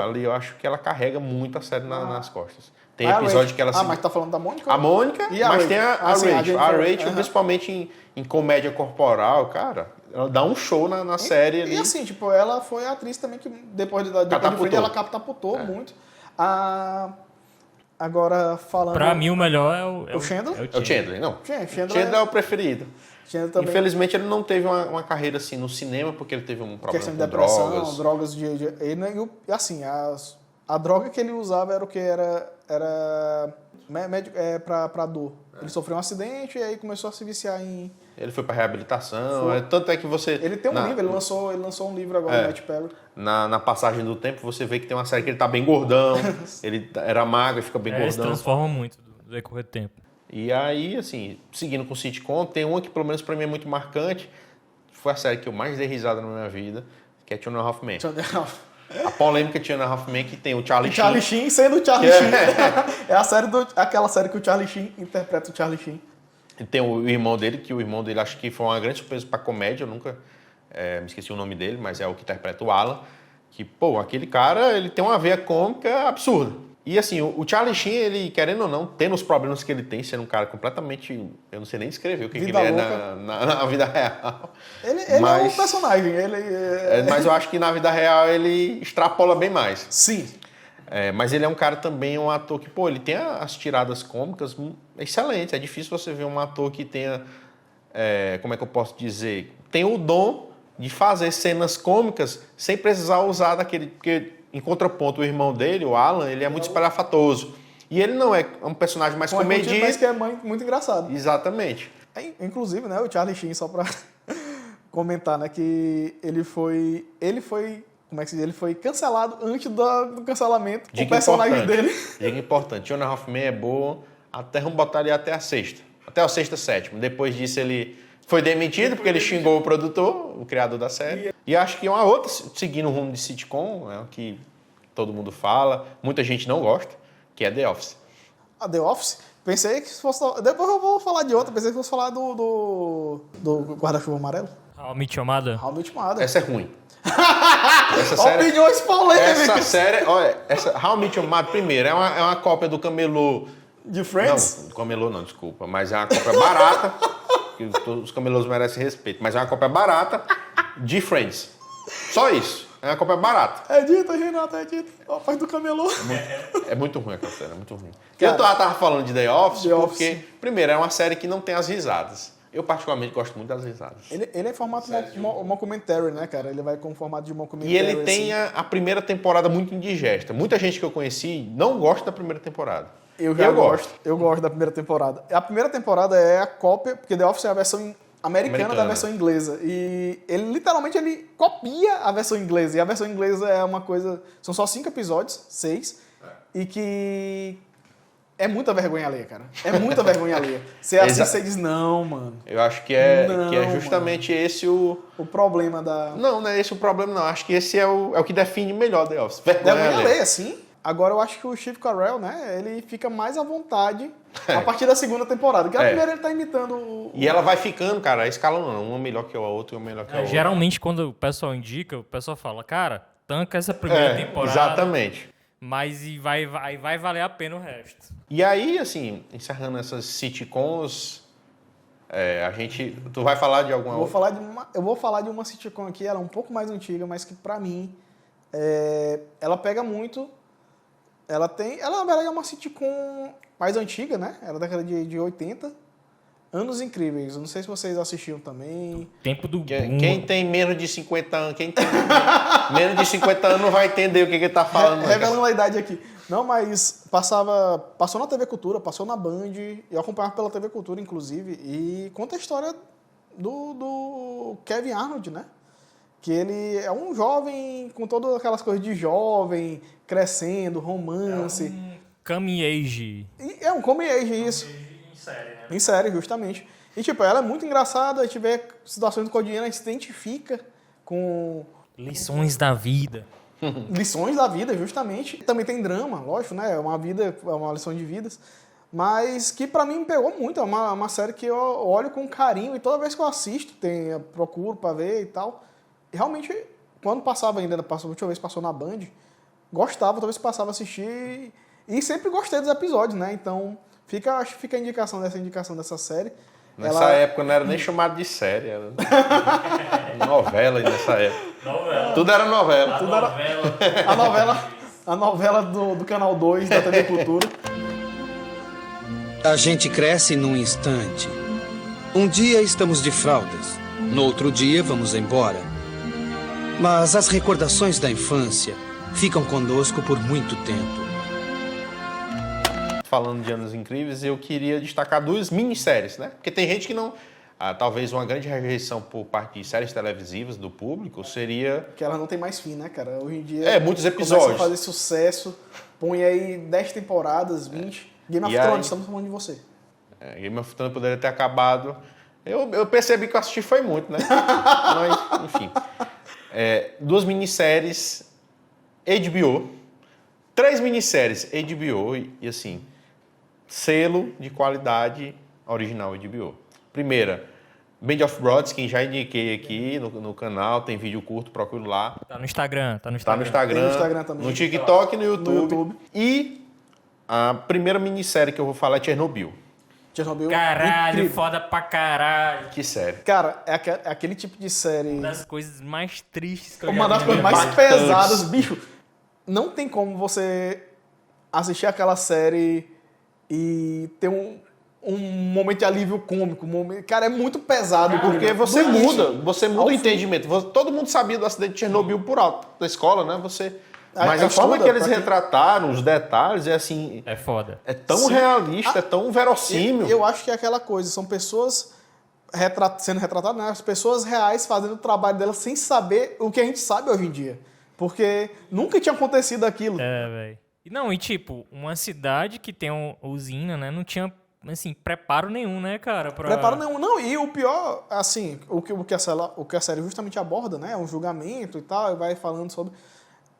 ali eu acho que ela carrega muito a série nas costas. Tem episódio que ela mas tá falando da Mônica? A Mônica, e mas tem a Rachel. A Rachel, uhum. Principalmente em comédia corporal, cara, ela dá um show na série ali. E assim, tipo, ela foi a atriz também que depois de Friends, ela catapultou muito. Agora, falando... Pra mim, o melhor é o Chandler? É o Chandler, não. Chandler é o preferido. Também. Infelizmente, ele não teve uma carreira assim no cinema, porque ele teve um problema questão com de depressão, drogas e assim, a droga que ele usava era o que? Era pra dor. Ele sofreu um acidente e aí começou a se viciar em... Ele foi pra reabilitação, tanto é que você... Ele tem um livro, ele lançou um livro agora, Matt Perry. Na passagem do tempo, você vê que tem uma série que ele tá bem gordão, ele era magro e fica bem gordão. Ele se transforma muito no decorrer do tempo. E aí, assim, seguindo com o sitcom, tem uma que pelo menos pra mim é muito marcante, foi a série que eu mais dei risada na minha vida, que é Two and a Half Men. A polêmica de Two and a Half Men que tem o Charlie Sheen. Charlie Sheen sendo o Charlie Sheen. É aquela série que o Charlie Sheen interpreta o Charlie Sheen. E tem o irmão dele, que o irmão dele acho que foi uma grande surpresa pra comédia, eu nunca me esqueci o nome dele, mas é o que interpreta o Alan, que, aquele cara, ele tem uma veia cômica absurda. E assim, o Charlie Sheen, ele, querendo ou não, tendo os problemas que ele tem, sendo um cara completamente... Eu não sei nem descrever o que ele é na vida real. Ele é um personagem. Mas eu acho que na vida real ele extrapola bem mais. Sim. Mas ele é um cara também, um ator que, ele tem as tiradas cômicas excelentes. É difícil você ver um ator que tenha... como é que eu posso dizer? Tem o dom de fazer cenas cômicas sem precisar usar daquele... Porque, em contraponto, o irmão dele, o Alan, ele é muito espalhafatoso. E ele não é um personagem mais comediante. Mas que é muito engraçado. Exatamente. Inclusive, né, o Charlie Sheen, só pra comentar, né, que ele foi, como é que se diz? Ele foi cancelado antes do cancelamento do personagem dele. Dica importante. Two and a Half Men é boa, até vamos botar ele até a sexta. Até a sexta, sétima. Depois disso, ele foi demitido porque ele xingou o produtor, o criador da série. E acho que uma outra, seguindo o rumo de sitcom, é o que todo mundo fala, muita gente não gosta, que é The Office. A The Office? Pensei que fosse... Depois eu vou falar de outra. Pensei que fosse falar do Guarda-Chuva Amarelo. How I Met Your Mother. How I Met Your Mother. Essa é ruim. Essa série, Opiniões polêmicas. essa série, olha, How I Met Your Mother, primeiro, é uma cópia do camelô... De Friends? Não, camelô não, desculpa. Mas é uma cópia barata, que todos os camelôs merecem respeito, mas é uma cópia barata de Friends. Só isso. É uma cópia barata. É dito, Renato, é dito. O pai do camelô. É muito ruim aquela série, é muito ruim. Eu tava falando de The Office porque, primeiro, é uma série que não tem as risadas. Eu, particularmente, gosto muito das risadas. Ele é em formato mockumentary, né, cara? Ele vai com formato de mockumentary. E ele tem a primeira temporada muito indigesta. Muita gente que eu conheci não gosta da primeira temporada. Eu gosto. Eu gosto da primeira temporada. A primeira temporada é a cópia, porque The Office é a versão americana da versão inglesa. E ele, literalmente, ele copia a versão inglesa. E a versão inglesa é uma coisa... São só 5 episódios, 6. E que... É muita vergonha alheia, cara. É muita vergonha alheia. Você assiste e você diz, não, mano. Eu acho que é justamente mano. Esse o problema da... Não é esse o problema, não. Acho que esse é o que define melhor The Office. Vergonha alheia, sim. Agora eu acho que o Steve Carell, né, ele fica mais à vontade a partir da segunda temporada. Porque a primeira ele tá imitando E ela vai ficando, cara, escalando. Uma melhor que a outra, uma melhor que a outra. Geralmente, quando o pessoal indica, o pessoal fala, cara, tanca essa primeira temporada. Exatamente. Mas vai valer a pena o resto. E aí, assim, encerrando essas sitcoms, tu vai falar de alguma outra? Eu vou falar de uma sitcom aqui, ela é um pouco mais antiga, mas que pra mim, ela pega muito. Ela, na verdade, é uma sitcom mais antiga, né? Era da década de 80. Anos Incríveis. Eu não sei se vocês assistiam também. Tempo do Quem tem menos de 50 anos, menos de 50 anos não vai entender o que ele tá falando. Revelando a idade aqui. Não, mas passou na TV Cultura, passou na Band. Eu acompanhava pela TV Cultura, inclusive. E conta a história do Kevin Arnold, né? Que ele é um jovem com todas aquelas coisas de jovem, crescendo, romance. É um coming age. É um coming age, isso. Em série, né? Em série, justamente. E, tipo, ela é muito engraçada, a gente vê situações cotidianas, a gente se identifica com... Lições da vida. Lições da vida, justamente. Também tem drama, lógico, né? É uma lição de vidas. Mas que pra mim me pegou muito. É uma série que eu olho com carinho e toda vez que eu assisto, eu procuro pra ver e tal. E realmente, quando passava ainda, a última vez passou na Band, gostava, toda vez que passava a assistir e sempre gostei dos episódios, né? Então, acho que fica a indicação dessa série. Nessa época não era nem chamado de série, era novela nessa época. Novela. Tudo era novela. A novela do Canal 2 da TV Cultura. A gente cresce num instante. Um dia estamos de fraldas, no outro dia vamos embora. Mas as recordações da infância ficam conosco por muito tempo. Falando de Anos Incríveis, eu queria destacar 2 minisséries, né? Porque tem gente que não... talvez uma grande rejeição por parte de séries televisivas do público seria... Que ela não tem mais fim, né, cara? Hoje em dia... muitos episódios. Começa a fazer sucesso, põe aí 10 temporadas, 20... Game of Thrones, estamos falando de você. Game of Thrones poderia ter acabado... Eu percebi que eu assisti foi muito, né? Mas, enfim... 2 minisséries HBO, 3 minisséries HBO e assim, selo de qualidade original HBO. Primeira, Band of Brothers, que já indiquei aqui no canal, tem vídeo curto, procure lá. Tá no Instagram. Tá no Instagram também. No TikTok e no YouTube. E a primeira minissérie que eu vou falar é Chernobyl. Caralho, incrível. foda pra caralho. Que série. Cara, é aquele tipo de série... Uma das coisas mais tristes que eu Uma já das vi. coisas mais pesadas, bicho. Não tem como você assistir aquela série e ter um momento de alívio cômico. Cara, é muito pesado. Porque você muda o entendimento. Todo mundo sabia do acidente de Chernobyl por alto da escola, né? Mas a forma que eles retrataram, os detalhes, é assim... É foda. É tão realista, é tão verossímil. Eu acho que é aquela coisa, são pessoas sendo retratadas, né? As pessoas reais fazendo o trabalho delas sem saber o que a gente sabe hoje em dia. Porque nunca tinha acontecido aquilo. Velho. Não, e tipo, uma cidade que tem uma usina, né? Não tinha, assim, preparo nenhum, né, cara? Preparo nenhum. Não, e o pior, assim, o que a série justamente aborda, né? É um julgamento e tal, e vai falando sobre...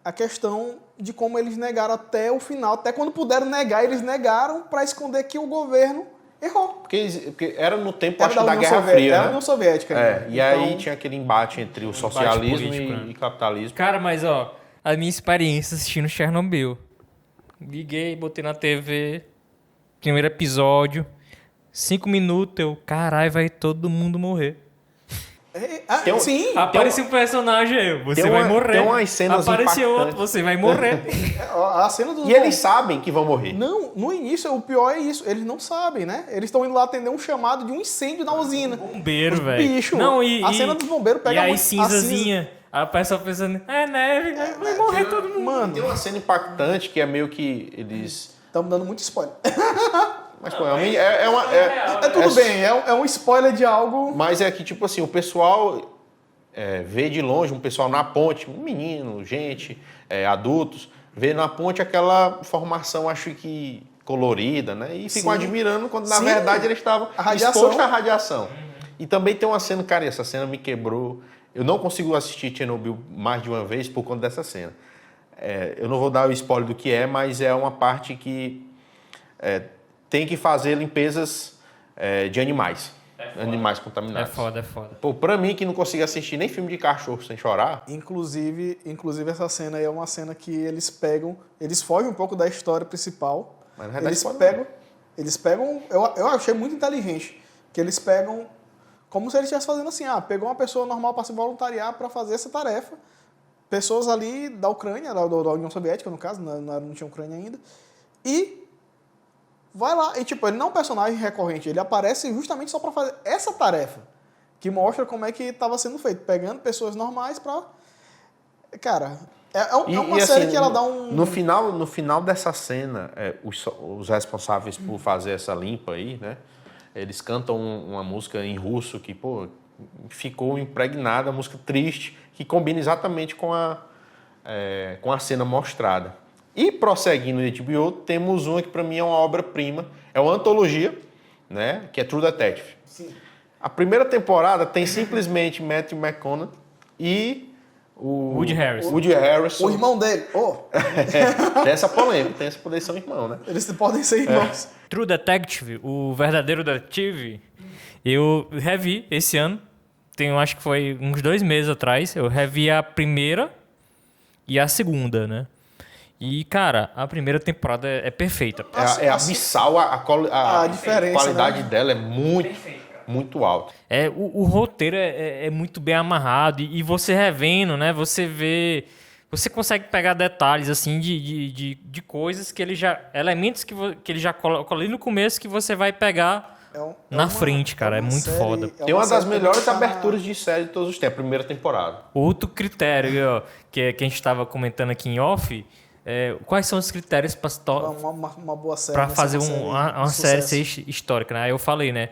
a questão de como eles negaram até o final. Até quando puderam negar, eles negaram para esconder que o governo errou. Porque era no tempo, Era acho, da União Guerra Soviética, Fria, era a né? União Soviética. né? E aí tinha aquele embate entre o socialismo político, né? e capitalismo. Cara, mas ó, a minha experiência assistindo Chernobyl. Liguei, botei na TV, primeiro episódio, 5 minutos, caralho, vai todo mundo morrer. Tem um- Sim, Aparece um personagem aí, você tem vai uma- morrer. tem umas cenas Apareceu outro, impactantes. você vai morrer. a cena dos E eles sabem que vão morrer. Não, no início, o pior é isso. Eles não sabem, né? Eles estão indo lá atender um chamado de um incêndio na usina. Bombeiro, velho. Bicho, a cena dos bombeiros pega E aí muito- a cinzazinha, a pessoa pensando, é neve, vai morrer todo mundo. Mano, Tem uma cena impactante que é meio que eles... estamos dando muito spoiler. Mas, pô, é uma... É tudo bem, é um spoiler de algo. Mas é que, tipo assim, o pessoal vê de longe, um pessoal na ponte, um menino, gente, adultos, vê na ponte aquela formação, acho que colorida, né? E ficam Sim. admirando quando, na Sim. verdade, eles estavam A radiação. expostos à radiação. E também tem uma cena, cara, essa cena me quebrou. Eu não consigo assistir Chernobyl mais de uma vez por conta dessa cena. Eu não vou dar o spoiler do que é, mas é uma parte que tem que fazer limpezas de animais. Animais É contaminados. foda, é foda. Pô, pra mim que não consigo assistir nem filme de cachorro sem chorar, Inclusive essa cena aí é uma cena que eles fogem um pouco da história principal. Mas não é da Eles história, pegam, eu achei muito inteligente, que eles pegam como se eles estivessem fazendo assim, pegou uma pessoa normal para se voluntariar para fazer essa tarefa, pessoas ali da Ucrânia, da União Soviética no caso, não tinha Ucrânia ainda, e vai lá, e tipo, ele não é um personagem recorrente, ele aparece justamente só para fazer essa tarefa, que mostra como é que estava sendo feito, pegando pessoas normais para... Cara, é uma série que ela dá um... No final dessa cena, os responsáveis por fazer essa limpa aí, né? Eles cantam uma música em russo que, pô, ficou impregnada, música triste, que combina exatamente com a cena mostrada. E prosseguindo no HBO, temos uma que para mim é uma obra-prima, é uma antologia, né? Que é True Detective. Sim. A primeira temporada tem simplesmente Matthew McConaughey e o Woody Harrelson. Woody Harrelson. O irmão dele, Tem essa polêmica, tem essa poder ser um irmão, né? eles podem ser irmãos. True Detective, o verdadeiro detetive, eu revi esse ano. Acho que foi uns 2 meses atrás. Eu revi a primeira e a segunda, né? E, cara, a primeira temporada é perfeita. É abissal, a diferença, qualidade né? dela é muito alta. O roteiro é muito bem amarrado e você revendo, né? Você vê... Você consegue pegar detalhes, assim, de coisas que ele já... Elementos que ele já coloca ali no começo que você vai pegar na frente, cara. É uma muito série- foda. Tem uma das série melhores que tá- aberturas de série de todos os tempos, a primeira temporada. Outro critério, ó, que a gente estava comentando aqui em off, quais são os critérios para Uma boa série. para vai ser fazer uma uma de série sucesso. ser histórica, né? Aí eu falei, né?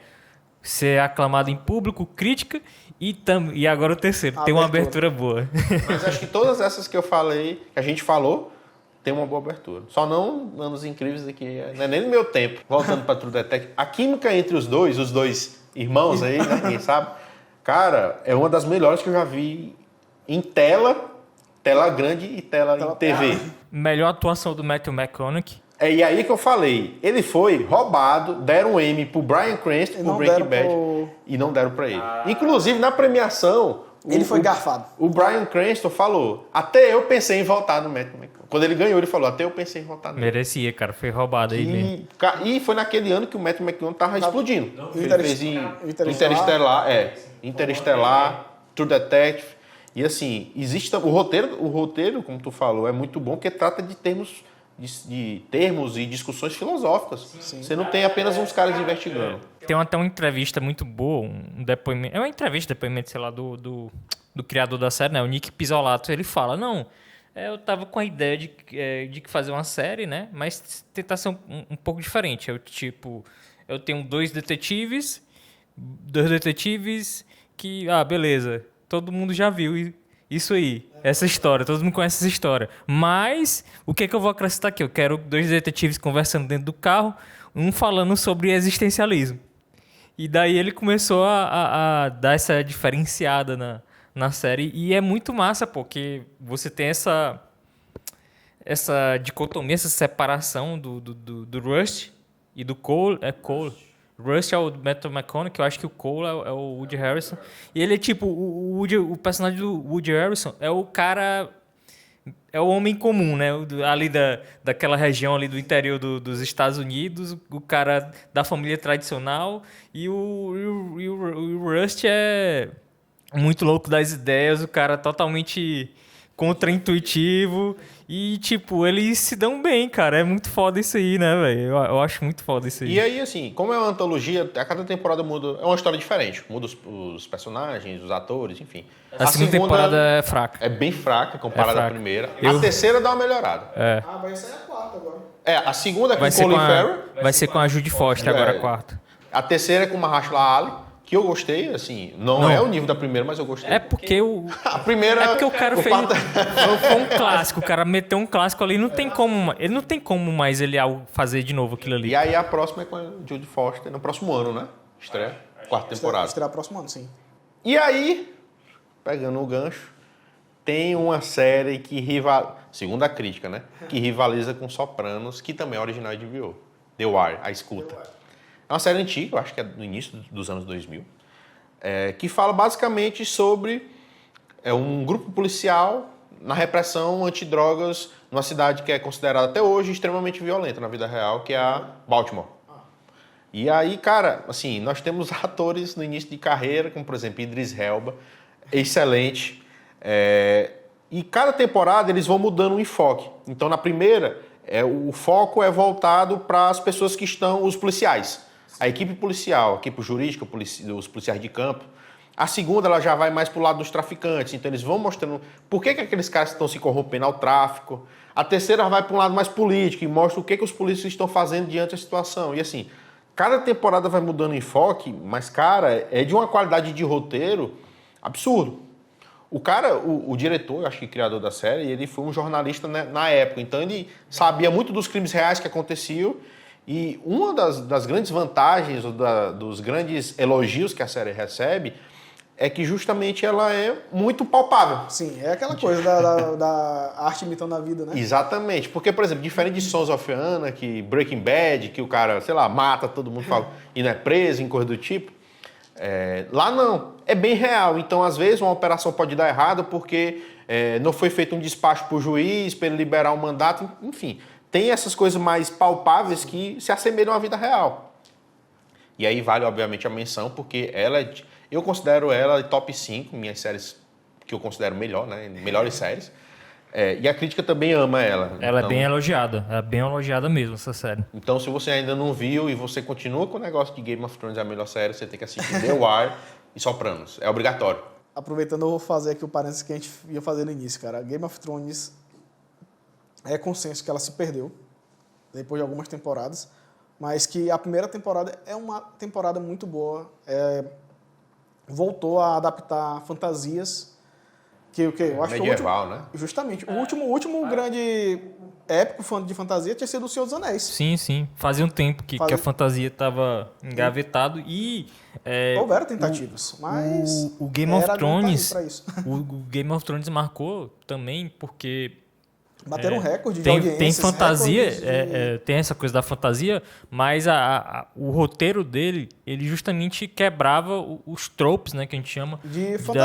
Ser aclamado em público, crítica e agora o terceiro, tem uma abertura boa. Mas acho que todas essas que eu falei, que a gente falou, tem uma boa abertura. Só não Anos Incríveis aqui, não é nem no meu tempo. Voltando para True Detective, a química entre os dois irmãos aí, né? Quem sabe? Cara, é uma das melhores que eu já vi em tela grande e tela em TV. Melhor atuação do Matthew McConaughey. E aí que eu falei, ele foi roubado, deram um M pro Bryan Cranston, pro não Breaking deram Bad, pro- e não deram pra ele. Inclusive, na premiação... Ele foi garfado. O Bryan Cranston falou, até eu pensei em votar no Matthew McConaughey. Quando ele ganhou, ele falou, até eu pensei em votar nele. Merecia, cara. Foi roubado aí mesmo. E foi naquele ano que o Matthew McConaughey tava explodindo. Ele fez em Interestelar. Interestelar, True Detective. E assim, existe o roteiro, como tu falou, é muito bom, porque trata de termos e discussões filosóficas. Você não tem apenas uns caras investigando. Tem até uma entrevista muito boa, um depoimento. É uma entrevista, depoimento, sei lá, do criador da série, né? O Nick Pizzolatto. Ele fala, não, eu tava com a ideia de fazer uma série, né? Mas tentar ser um pouco diferente. Eu tenho 2 detetives que, beleza, todo mundo já viu isso aí, essa história, todo mundo conhece essa história. Mas, o que eu vou acrescentar aqui? Eu quero 2 detetives conversando dentro do carro, um falando sobre existencialismo. E daí ele começou a dar essa diferenciada na série. E é muito massa, porque você tem essa dicotomia, essa separação do Rust e do Cole. Cole. Rust é o Matthew McConaughey, que eu acho que o Cole é o Woody Harrelson. E ele é tipo, o personagem do Woody Harrelson é o cara... É o homem comum, né? Ali daquela região ali do interior dos Estados Unidos, o cara da família tradicional, e o Rust é muito louco das ideias, o cara totalmente contraintuitivo, e tipo, eles se dão bem, cara. É muito foda isso aí, né, velho? Eu acho muito foda isso aí. E aí, assim, como é uma antologia, a cada temporada muda, é uma história diferente. Muda os personagens, os atores, enfim. A segunda temporada é fraca. É bem fraca comparada à fraca. primeira. A terceira dá uma melhorada. Ah, vai sair a quarta agora. A segunda é com Vai o ser Colin com Farrell. vai ser com a Judy Foster agora, a quarta. A terceira é com o Mahershala Ali, que eu gostei, assim, não é o nível da primeira, mas eu gostei. É porque A primeira... É porque o cara fez... Foi um clássico, o cara meteu um clássico ali, não tem como... Ele não tem como mais ele fazer de novo aquilo ali. E aí a próxima é com a Judy Foster, no próximo ano, né? Estreia, quarta temporada. Estreia próximo ano, sim. E aí, pegando o gancho, tem uma série que segundo a crítica, né? Que rivaliza com Sopranos, que também é original de HBO. The Wire, A Escuta. É uma série antiga, eu acho que é do início dos anos 2000, que fala basicamente sobre um grupo policial na repressão antidrogas numa cidade que é considerada até hoje extremamente violenta na vida real, que é a Baltimore. E aí, cara, assim, nós temos atores no início de carreira, como por exemplo Idris Elba, excelente. E cada temporada eles vão mudando o enfoque. Então, na primeira, o foco é voltado para as pessoas que estão, os policiais. A equipe policial, a equipe jurídica, os policiais de campo. A segunda, ela já vai mais para o lado dos traficantes. Então, eles vão mostrando por que aqueles caras estão se corrompendo ao tráfico. A terceira vai para um lado mais político e mostra o que os polícias estão fazendo diante da situação. E assim, cada temporada vai mudando o enfoque, mas, cara, é de uma qualidade de roteiro absurdo. O cara, o diretor, acho que criador da série, ele foi um jornalista na época. Então, ele sabia muito dos crimes reais que aconteciam. E uma das grandes vantagens, dos grandes elogios que a série recebe, é que justamente ela é muito palpável. Sim, é aquela coisa da arte imitando a vida, né? Exatamente. Porque, por exemplo, diferente de Sons of Anarchy, Breaking Bad, que o cara, sei lá, mata todo mundo e não é preso, em coisa do tipo, lá não. É bem real. Então, às vezes, uma operação pode dar errado porque não foi feito um despacho para o juiz, para ele liberar o mandato, enfim. Tem essas coisas mais palpáveis que se assemelham à vida real. E aí vale, obviamente, a menção, porque eu considero ela top 5, minhas séries que eu considero melhor, né? Melhores séries. E a crítica também ama ela. Ela é bem elogiada. É bem elogiada mesmo, essa série. Então, se você ainda não viu e você continua com o negócio de Game of Thrones é a melhor série, você tem que assistir The Wire e Sopranos. É obrigatório. Aproveitando, eu vou fazer aqui o parênteses que a gente ia fazer no início, cara. Game of Thrones é consenso que ela se perdeu depois de algumas temporadas, mas que a primeira temporada é uma temporada muito boa. Voltou a adaptar fantasias que eu acho medieval, né? Justamente. O último grande épico fã de fantasia tinha sido O Senhor dos Anéis. Sim, sim. Fazia um tempo que a fantasia estava engavetado e... houveram tentativas, mas o Game of Thrones... Pra isso. O Game of Thrones marcou também porque... Bateram um recorde de audiências. Tem fantasia, tem essa coisa da fantasia, mas o roteiro dele, ele justamente quebrava os tropes, né, que a gente chama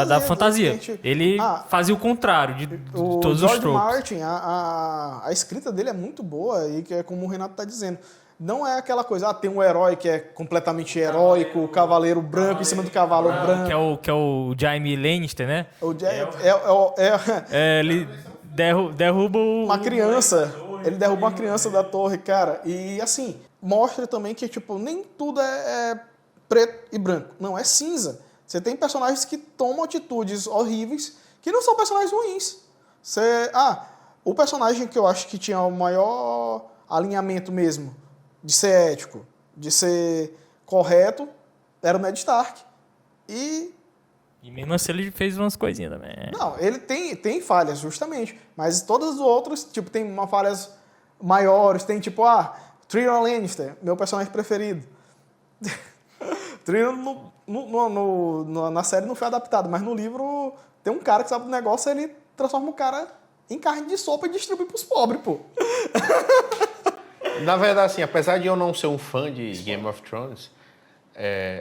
da fantasia. Ele fazia o contrário de todos os tropes. O George Martin, a escrita dele é muito boa e que é como o Renato está dizendo. Não é aquela coisa, tem um herói que é completamente heróico, o cavaleiro branco em cima do cavalo branco. Que é o Jaime Lannister, né? Ele derruba uma criança. Ele derruba uma criança da torre, cara. E assim, mostra também que tipo, nem tudo é preto e branco. Não, é cinza. Você tem personagens que tomam atitudes horríveis que não são personagens ruins. O personagem que eu acho que tinha o maior alinhamento mesmo de ser ético, de ser correto, era o Ned Stark. E mesmo assim ele fez umas coisinhas também. Não, ele tem falhas, justamente. Mas todas as outras, tipo, tem uma falhas maiores. Tem, tipo, Tyrion Lannister, meu personagem preferido. Tyrion, na série não foi adaptado, mas no livro tem um cara que sabe do negócio, ele transforma o cara em carne de sopa e distribui pros pobres, pô. Na verdade, assim, apesar de eu não ser um fã de Game of Thrones,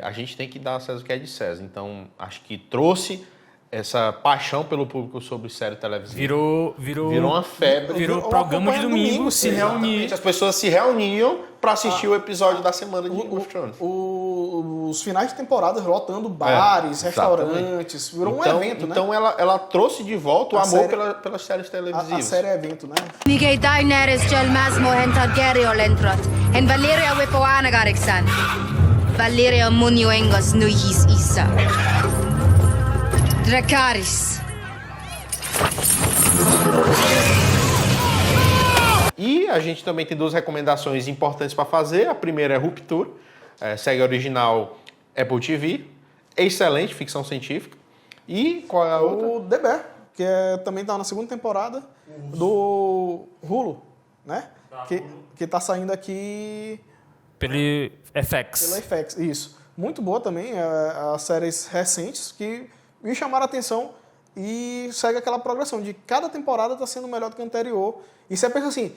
a gente tem que dar a César o que é de César. Então, acho que trouxe essa paixão pelo público sobre série televisiva. Virou uma febre. Virou programa de domingo, se reunir. As pessoas se reuniam para assistir o episódio da semana de Game of Thrones. Os finais de temporada lotando bares, restaurantes, virou um evento, né? Então ela trouxe de volta o amor pelas séries televisivas. A série é evento, né? Migay Daenerys Jel Masmo hen Targaryen Lentrot, hen Valyria Wipoana Gariksan. Valyria Munioengos Nuihis Isa. Dracarys. E a gente também tem duas recomendações importantes para fazer. A primeira é Rupture, série original Apple TV, excelente ficção científica. E qual é a outra? O The Bear, que também tá na segunda temporada do Hulu, né? Que tá saindo aqui Pelo FX. pela FX, isso. Muito boa também, as séries recentes que me chamaram a atenção e segue aquela progressão de cada temporada tá sendo melhor do que a anterior. E você pensa assim,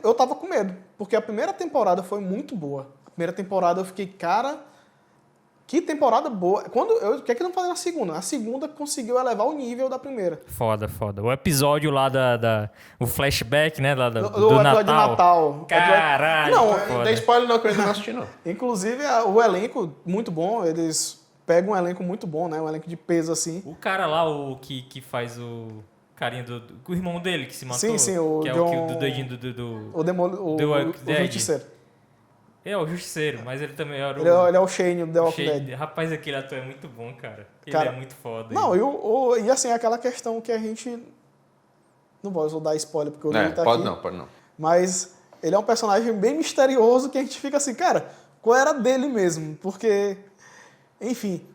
eu tava com medo, porque a primeira temporada foi muito boa. A primeira temporada eu fiquei, cara, que temporada boa. O que é que não fazer na segunda? A segunda conseguiu elevar o nível da primeira. Foda. O episódio lá o flashback, né? Lá do episódio Natal. de Natal. Caralho, Não, que foda. Não tem spoiler não, que eu ainda não assisti não. Inclusive, o elenco, muito bom. Eles pegam um elenco muito bom, né? Um elenco de peso, assim. O cara lá, o que faz o carinha o irmão dele que se matou. Sim, o que John... é o do doidinho do... O Walking Dead. Justiceiro. É, o Justiceiro, mas ele também era Ele é o Shane do The Walking Dead. Rapaz, aquele ator é muito bom, cara. Ele Cara, é muito foda. Não, e assim, aquela questão que a gente... Não vou dar spoiler, porque o Lula tá pode aqui. não. Mas ele é um personagem bem misterioso que a gente fica assim, cara, qual era dele mesmo? Porque, enfim,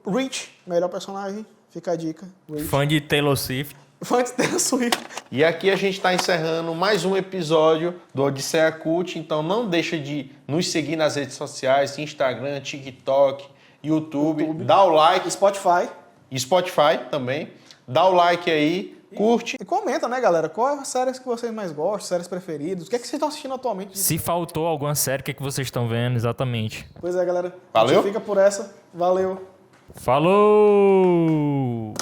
Rich, melhor personagem, fica a dica. Rich. Fã de Taylor Swift. Fã de Taylor Swift. E aqui a gente está encerrando mais um episódio do Odisseia Cult, então não deixa de nos seguir nas redes sociais, Instagram, TikTok, YouTube. Dá o like. Spotify. E Spotify também. Dá o like aí, curte. E comenta, né, galera? Qual é as séries que vocês mais gostam, séries preferidas? O que é que vocês estão assistindo atualmente? Se faltou alguma série, o que vocês estão vendo exatamente? Pois é, galera. Valeu? A gente fica por essa. Valeu. Falou!